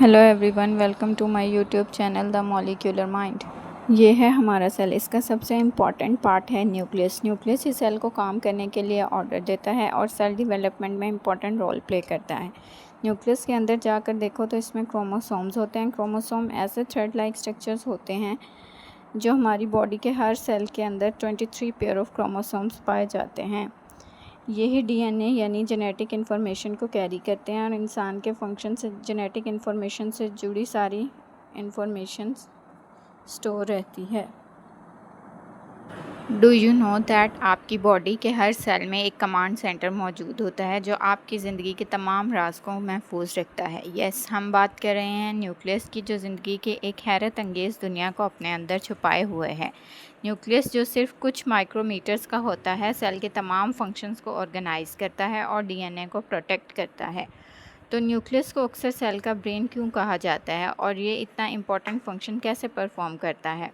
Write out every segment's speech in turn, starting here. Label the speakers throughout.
Speaker 1: Hello everyone, welcome to my YouTube channel the molecular mind. ये है हमारा cell. इसका सबसे इम्पॉर्टेंट पार्ट है न्यूक्लियस। न्यूक्लियस इस सेल को काम करने के लिए ऑर्डर देता है और सेल डेवलपमेंट में इम्पॉर्टेंट रोल प्ले करता है। न्यूक्लियस के अंदर जाकर देखो तो इसमें क्रोमोसोम्स होते हैं। क्रोमोसोम ऐसे थ्रेड लाइक स्ट्रक्चर्स होते हैं जो हमारी बॉडी के हर सेल के अंदर 23 पेयर ऑफ क्रोमोसोम्स पाए जाते हैं। यही डीएनए यानी जेनेटिक इन्फॉर्मेशन को कैरी करते हैं और इंसान के फंक्शन से जेनेटिक इन्फॉर्मेशन से जुड़ी सारी इन्फॉर्मेशन स्टोर रहती है। डू यू नो दैट आपकी बॉडी के हर सेल में एक कमांड सेंटर मौजूद होता है जो आपकी ज़िंदगी के तमाम राज को महफूज रखता है। यस, हम बात कर रहे हैं न्यूक्लियस की, जो ज़िंदगी के एक हैरत अंगेज़ दुनिया को अपने अंदर छुपाए हुए है। न्यूक्लियस जो सिर्फ कुछ माइक्रोमीटर्स का होता है, सेल के तमाम फंक्शंस को ऑर्गेनाइज करता है और डीएनए को प्रोटेक्ट करता है। तो न्यूक्लियस को अक्सर सेल का ब्रेन क्यों कहा जाता है और ये इतना इम्पोर्टेंट फंक्शन कैसे परफॉर्म करता है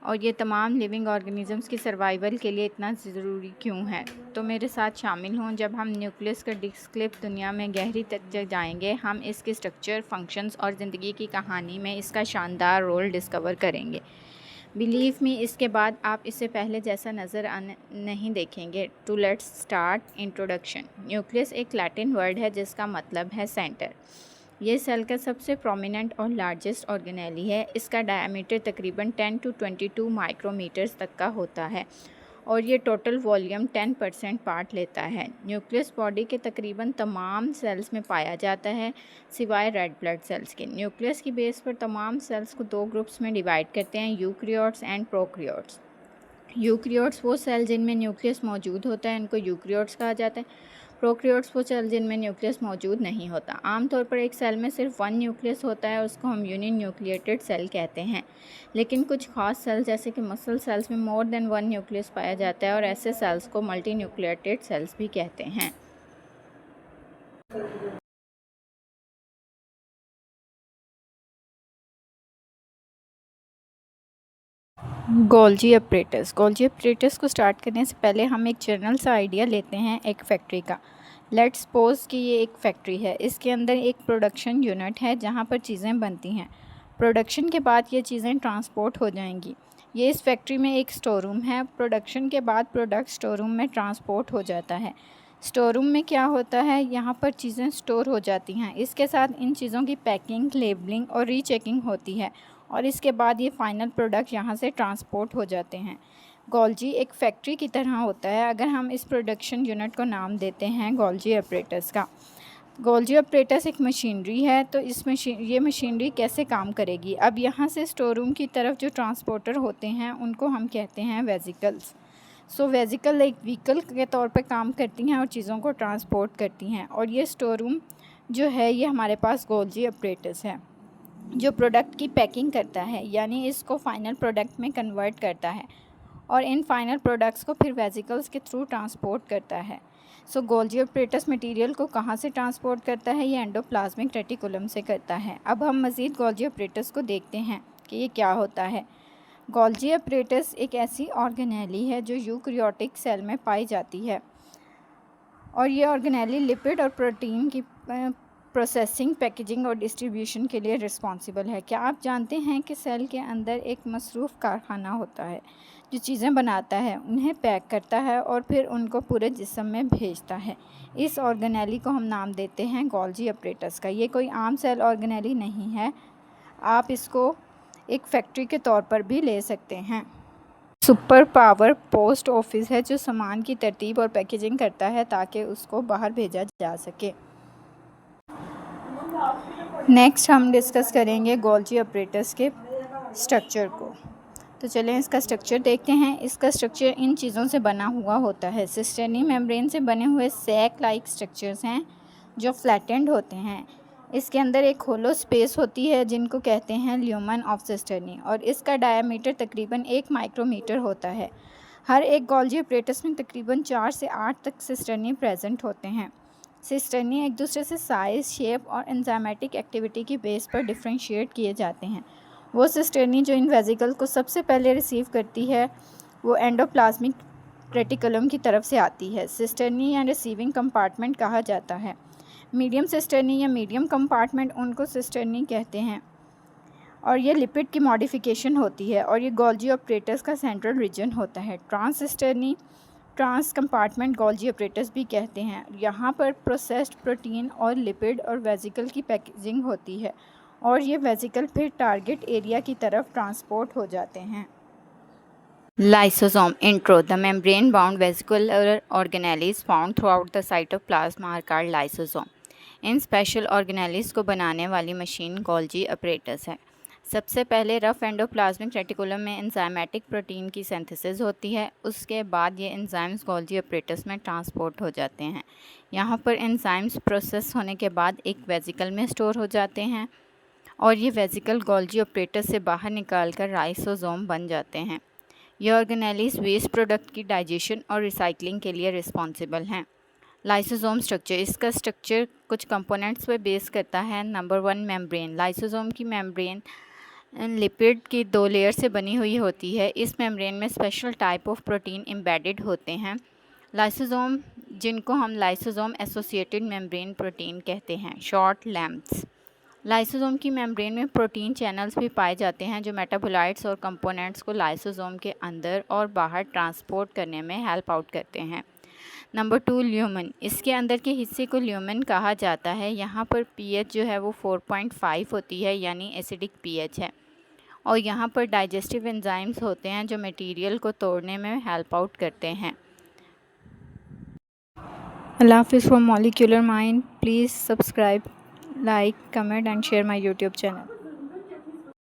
Speaker 1: और ये तमाम लिविंग ऑर्गेनिजम्स की सर्वाइवल के लिए इतना ज़रूरी क्यों है। तो मेरे साथ शामिल हों जब हम न्यूक्लियस का डिस्क्रिप्ट दुनिया में गहरी तक जाएंगे। हम इसके स्ट्रक्चर, फंक्शंस और ज़िंदगी की कहानी में इसका शानदार रोल डिस्कवर करेंगे। बिलीव मी, इसके बाद आप इससे पहले जैसा नज़र नहीं देखेंगे। टू लेट्स स्टार्ट इंट्रोडक्शन। न्यूक्लियस एक लैटिन वर्ड है जिसका मतलब है सेंटर। ये सेल का सबसे प्रोमिनेंट और लार्जेस्ट ऑर्गेनेली है। इसका डायमीटर तकरीबन 10 to 22 माइक्रोमीटर्स तक का होता है और ये टोटल वॉल्यूम 10% पार्ट लेता है। न्यूक्लियस बॉडी के तकरीबन तमाम सेल्स में पाया जाता है सिवाय रेड ब्लड सेल्स के। न्यूक्लियस की बेस पर तमाम सेल्स को दो ग्रुप्स में डिवाइड करते हैं, यूकैरियोट्स एंड प्रोकैरियोट्स। यूकैरियोट्स वो सेल जिनमें न्यूक्लियस मौजूद होता है, इनको यूकैरियोट्स कहा जाता है। प्रोकैरियोट्स वो सेल जिनमें न्यूक्लियस मौजूद नहीं होता। आमतौर पर एक सेल में सिर्फ वन न्यूक्लियस होता है, उसको हम यूनिन्यूक्लिएटेड सेल कहते हैं। लेकिन कुछ खास सेल जैसे कि मसल सेल्स में मोर देन वन न्यूक्लियस पाया जाता है और ऐसे सेल्स को मल्टी न्यूक्लिएटेड सेल्स भी कहते हैं। Golgi apparatus. गोल्जी अपरेटस को स्टार्ट करने से पहले हम एक जनरल सा आइडिया लेते हैं एक फैक्ट्री का। लेट्स सपोज कि ये एक फैक्ट्री है। इसके अंदर एक प्रोडक्शन यूनिट है जहाँ पर चीज़ें बनती हैं। प्रोडक्शन के बाद ये चीज़ें ट्रांसपोर्ट हो जाएंगी। ये इस फैक्ट्री में एक स्टोर रूम है। प्रोडक्शन के बाद प्रोडक्ट स्टोर रूम में ट्रांसपोर्ट हो जाता है। स्टोर रूम में क्या होता है, यहाँ पर चीज़ें स्टोर हो जाती हैं। इसके साथ इन चीज़ों की पैकिंग, लेबलिंग और रीचेकिंग होती है और इसके बाद ये फाइनल प्रोडक्ट यहाँ से ट्रांसपोर्ट हो जाते हैं। गोल्जी एक फैक्ट्री की तरह होता है। अगर हम इस प्रोडक्शन यूनिट को नाम देते हैं गोल्जी ऑपरेटस का। गोल्जी ऑपरेटस एक मशीनरी है। तो ये मशीनरी कैसे काम करेगी? अब यहाँ से स्टोर रूम की तरफ जो ट्रांसपोर्टर होते हैं उनको हम कहते हैं वेजिकल्स। सो वेजिकल एक व्हीकल के तौर पर काम करती हैं और चीज़ों को ट्रांसपोर्ट करती हैं। और ये स्टोर रूम जो है ये हमारे पास गोल्जी ऑपरेटस है जो प्रोडक्ट की पैकिंग करता है, यानी इसको फाइनल प्रोडक्ट में कन्वर्ट करता है और इन फाइनल प्रोडक्ट्स को फिर वेजिकल्स के थ्रू ट्रांसपोर्ट करता है। सो गोल्जी ऑपरेटस मटेरियल को कहाँ से ट्रांसपोर्ट करता है? ये एंडोप्लाज्मिक रेटिकुलम से करता है। अब हम मज़ीद गोल्जी ऑपरेटस को देखते हैं कि ये क्या होता है। गोल्जी ऑपरेटस एक ऐसी ऑर्गेनेली है जो यूकैरियोटिक सेल में पाई जाती है और ये ऑर्गेनेली लिपिड और प्रोटीन की प्रोसेसिंग, पैकेजिंग और डिस्ट्रीब्यूशन के लिए रिस्पॉन्सिबल है। क्या आप जानते हैं कि सेल के अंदर एक मसरूफ़ कारखाना होता है जो चीज़ें बनाता है, उन्हें पैक करता है और फिर उनको पूरे जिस्म में भेजता है। इस ऑर्गेनेली को हम नाम देते हैं गोल्जी ऑपरेटस का। ये कोई आम सेल ऑर्गेनेली नहीं है, आप इसको एक फैक्ट्री के तौर पर भी ले सकते हैं। सुपर पावर पोस्ट ऑफिस है जो सामान की तरतीब और पैकेजिंग करता है ताकि उसको बाहर भेजा जा सके। नेक्स्ट हम डिस्कस करेंगे गोल्जी ऑपरेटस के स्ट्रक्चर को। तो चलें इसका स्ट्रक्चर देखते हैं। इसका स्ट्रक्चर इन चीज़ों से बना हुआ होता है। सिस्टर्नी मेम्ब्रेन से बने हुए सैक लाइक स्ट्रक्चर्स हैं जो फ्लैटेंड होते हैं। इसके अंदर एक होलो स्पेस होती है जिनको कहते हैं ल्यूमन ऑफ सिस्टर्नी और इसका डायमीटर तकरीबन 1 माइक्रोमीटर होता है। हर एक गोल्जी ऑपरेटस में तकरीबन 4 से 8 तक सिस्टर्नी प्रेजेंट होते हैं। सिस्टर्नी एक दूसरे से साइज़, शेप और एंजाइमेटिक एक्टिविटी की बेस पर डिफ्रेंशिएट किए जाते हैं। वो सिस्टर्नी जो इन वेजिकल को सबसे पहले रिसीव करती है वो एंडोप्लाज्मिक रेटिकुलम की तरफ से आती है। सिस्टर्नी या रिसीविंग कंपार्टमेंट कहा जाता है। मीडियम सिस्टर्नी या मीडियम कंपार्टमेंट उनको सिस्टर्नी कहते हैं और ये लिपिड की मॉडिफिकेशन होती है और ये गोल्जी ऑपरेटर्स का सेंट्रल रीजन होता है। Trans cisternae trans compartment Golgi operators भी कहते हैं। यहाँ पर प्रोसेस्ड प्रोटीन और लिपिड और वेसिकल की पैकेजिंग होती है और ये वेसिकल फिर टारगेट एरिया की तरफ ट्रांसपोर्ट हो जाते हैं।
Speaker 2: Lysosome. Intro. The membrane-bound vesicular organelles found throughout the cytoplasm are called lysosome. In special organelles को बनाने वाली मशीन गोल्जी ऑपरेटर्स है। सबसे पहले रफ एंडोप्लाज्मिक रेटिकुलम में एंजाइमेटिक प्रोटीन की सिंथेसिस होती है। उसके बाद ये एंजाइम्स गोल्जी ऑपरेटर्स में ट्रांसपोर्ट हो जाते हैं। यहाँ पर एंजाइम्स प्रोसेस होने के बाद एक वेसिकल में स्टोर हो जाते हैं और ये वेसिकल गोल्जी ऑपरेटर्स से बाहर निकालकर लाइसोसोम बन जाते हैं। ये ऑर्गेनेलिस वेस्ट प्रोडक्ट की डाइजेशन और रिसाइकलिंग के लिए रिस्पॉन्सिबल हैं। लाइसोसोम स्ट्रक्चर, इसका स्ट्रक्चर कुछ कंपोनेंट्स पर बेस करता है। Number 1 membrane. लाइसोसोम की मेम्ब्रेन लिपिड की 2 लेयर से बनी हुई होती है। इस मेम्ब्रेन में special type of protein embedded होते हैं। लाइसोसोम, जिनको हम लाइसोसोम एसोसिएटेड मेम्ब्रेन प्रोटीन कहते हैं, शॉर्ट लैम्प्स। लाइसोसोम की मेम्ब्रेन में प्रोटीन चैनल्स भी पाए जाते हैं जो मेटाबोलाइट्स और कंपोनेंट्स को लाइसोसोम के अंदर और बाहर ट्रांसपोर्ट करने में हेल्प आउट करते हैं। Number 2 lumen. इसके अंदर के हिस्से को ल्यूमेन कहा जाता है। यहाँ पर पीएच जो है वो 4.5 होती है, यानी एसिडिक पीएच है और यहाँ पर डाइजेस्टिव एंजाइम्स होते हैं जो मटेरियल को तोड़ने में हेल्प आउट करते हैं।
Speaker 1: अल्लाह हाफिज़। For molecular mind, please subscribe, like, comment and share my YouTube channel.